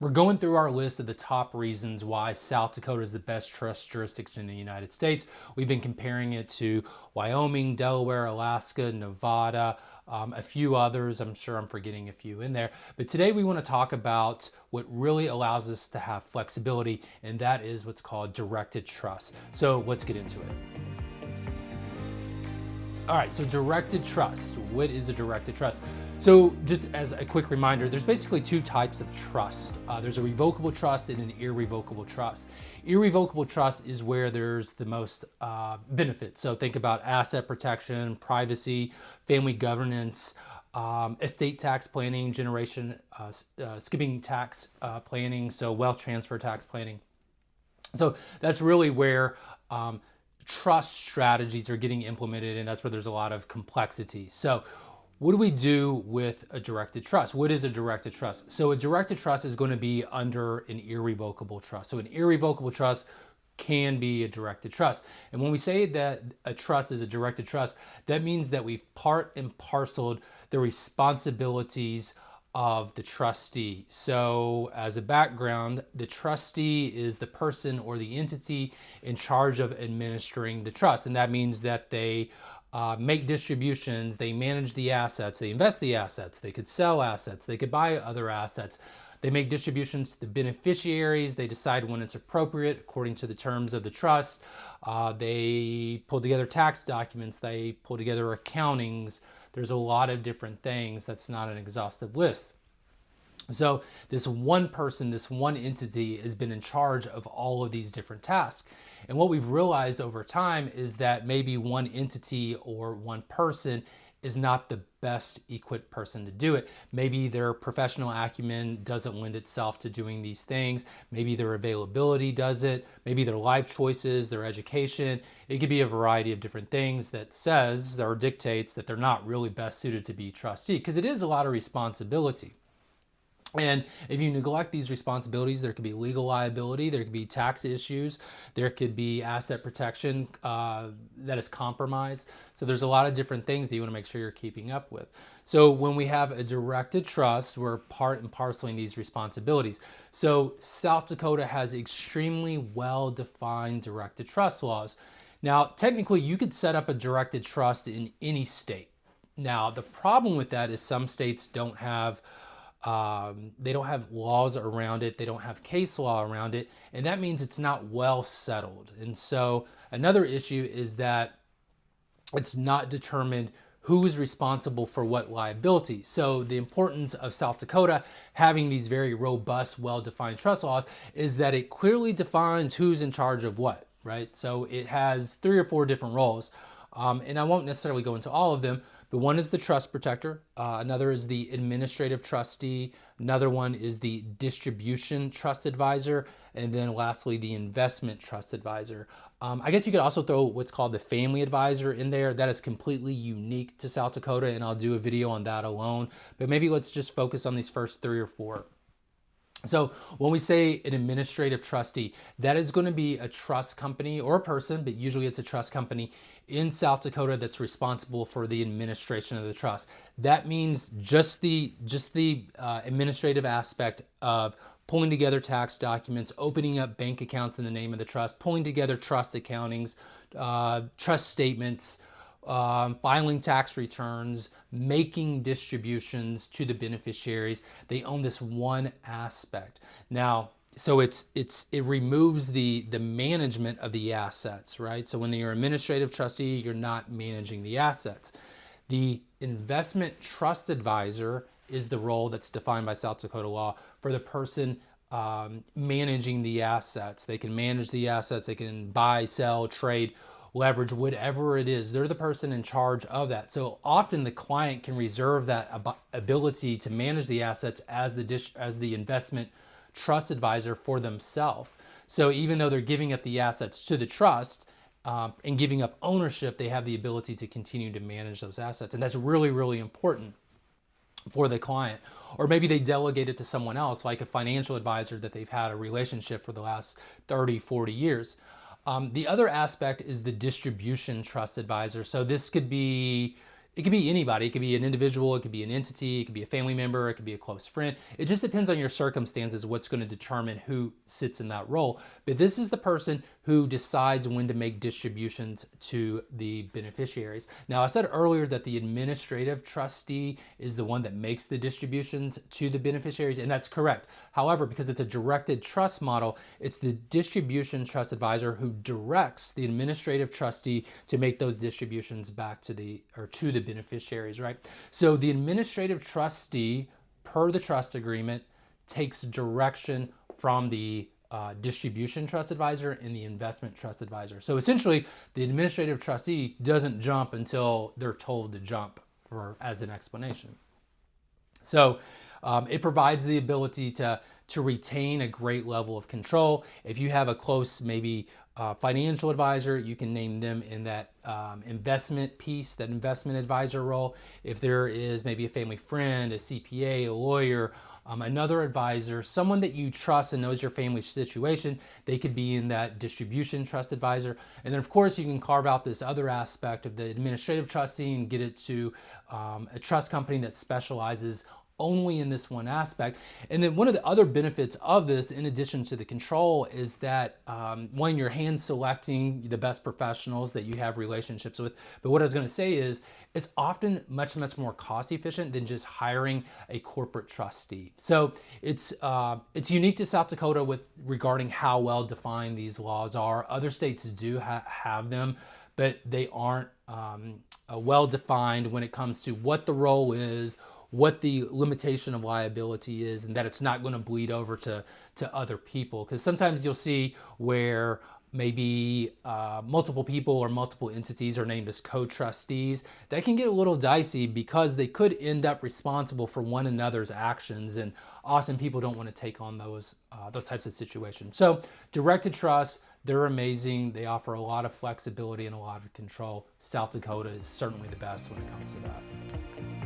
We're going through our list of the top reasons why South Dakota is the best trust jurisdiction in the United States. We've been comparing it to Wyoming, Delaware, Alaska, Nevada, a few others. I'm sure I'm forgetting a few in there. But today we want to talk about what really allows us to have flexibility, and that is what's called directed trust. So let's get into it. All right, so directed trust. What is a directed trust? So just as a quick reminder, there's basically two types of trust. There's a revocable trust and an irrevocable trust. Irrevocable trust is where there's the most benefits. So think about asset protection, privacy, family governance, estate tax planning, generation skipping tax planning, so wealth transfer tax planning. So that's really where trust strategies are getting implemented, and that's where there's a lot of complexity. So what do we do with a directed trust? What is a directed trust? So a directed trust is going to be under an irrevocable trust. So an irrevocable trust can be a directed trust. And when we say that a trust is a directed trust, that means that we've part and parceled the responsibilities of the trustee. So as a background, the trustee is the person or the entity in charge of administering the trust. And that means that they make distributions, they manage the assets, they invest the assets, they could sell assets, they could buy other assets. They make distributions to the beneficiaries. They decide when it's appropriate according to the terms of the trust. They pull together tax documents. They pull together accountings. There's a lot of different things. That's not an exhaustive list. So this one person, this one entity has been in charge of all of these different tasks. And what we've realized over time is that maybe one entity or one person is not the best equipped person to do it. Maybe their professional acumen doesn't lend itself to doing these things. Maybe their availability doesn't. Maybe their life choices, their education. It could be a variety of different things that says or dictates that they're not really best suited to be trustee, because it is a lot of responsibility. And if you neglect these responsibilities, there could be legal liability, there could be tax issues, there could be asset protection that is compromised. So there's a lot of different things that you want to make sure you're keeping up with. So when we have a directed trust, we're part and parceling these responsibilities. So South Dakota has extremely well-defined directed trust laws. Now, technically, you could set up a directed trust in any state. Now, the problem with that is some states don't have laws around it. They don't have case law around it. And that means it's not well settled. And so another issue is that it's not determined who is responsible for what liability. So the importance of South Dakota having these very robust, well-defined trust laws is that it clearly defines who's in charge of what, right? So it has 3 or 4 different roles. And I won't necessarily go into all of them, but one is the trust protector, another is the administrative trustee, another one is the distribution trust advisor, and then lastly, the investment trust advisor. I guess you could also throw what's called the family advisor in there. That is completely unique to South Dakota, and I'll do a video on that alone. But maybe let's just focus on these first 3 or 4. So when we say an administrative trustee, that is going to be a trust company or a person, but usually it's a trust company in South Dakota that's responsible for the administration of the trust. That means just the administrative aspect of pulling together tax documents, opening up bank accounts in the name of the trust, pulling together trust accountings, trust statements, filing tax returns, making distributions to the beneficiaries. They own this one aspect. Now, so it removes the management of the assets, right? So when you're an administrative trustee, you're not managing the assets. The investment trust advisor is the role that's defined by South Dakota law for the person managing the assets. They can manage the assets, they can buy, sell, trade, leverage, whatever it is. They're the person in charge of that. So often the client can reserve that ability to manage the assets as the investment trust advisor for themselves. So even though they're giving up the assets to the trust and giving up ownership, they have the ability to continue to manage those assets. And that's really, really important for the client. Or maybe they delegate it to someone else, like a financial advisor that they've had a relationship for the last 30, 40 years. The other aspect is the distribution trust advisor. So this could be It could be anybody. It could be an individual, it could be an entity, it could be a family member, it could be a close friend. It just depends on your circumstances what's going to determine who sits in that role. But this is the person who decides when to make distributions to the beneficiaries. Now, I said earlier that the administrative trustee is the one that makes the distributions to the beneficiaries, and that's correct. However, because it's a directed trust model, it's the distribution trust advisor who directs the administrative trustee to make those distributions back to the beneficiaries, right? So the administrative trustee, per the trust agreement, takes direction from the distribution trust advisor and the investment trust advisor. So essentially, the administrative trustee doesn't jump until they're told to jump as an explanation. So it provides the ability to retain a great level of control. If you have a close, maybe financial advisor, you can name them in that investment piece, that investment advisor role. If there is maybe a family friend, a CPA, a lawyer, another advisor, someone that you trust and knows your family situation, they could be in that distribution trust advisor. And then of course you can carve out this other aspect of the administrative trustee and get it to a trust company that specializes only in this one aspect. And then one of the other benefits of this, in addition to the control, is that when you're hand selecting the best professionals that you have relationships with. But what I was going to say is it's often much more cost efficient than just hiring a corporate trustee. So it's unique to South Dakota regarding how well defined these laws are. Other states do have them, but they aren't well defined when it comes to what the role is, what the limitation of liability is, and that it's not going to bleed over to other people. Because sometimes you'll see where maybe multiple people or multiple entities are named as co-trustees. That can get a little dicey because they could end up responsible for one another's actions, and often people don't want to take on those types of situations. So directed trust, they're amazing. They offer a lot of flexibility and a lot of control. South Dakota is certainly the best when it comes to that.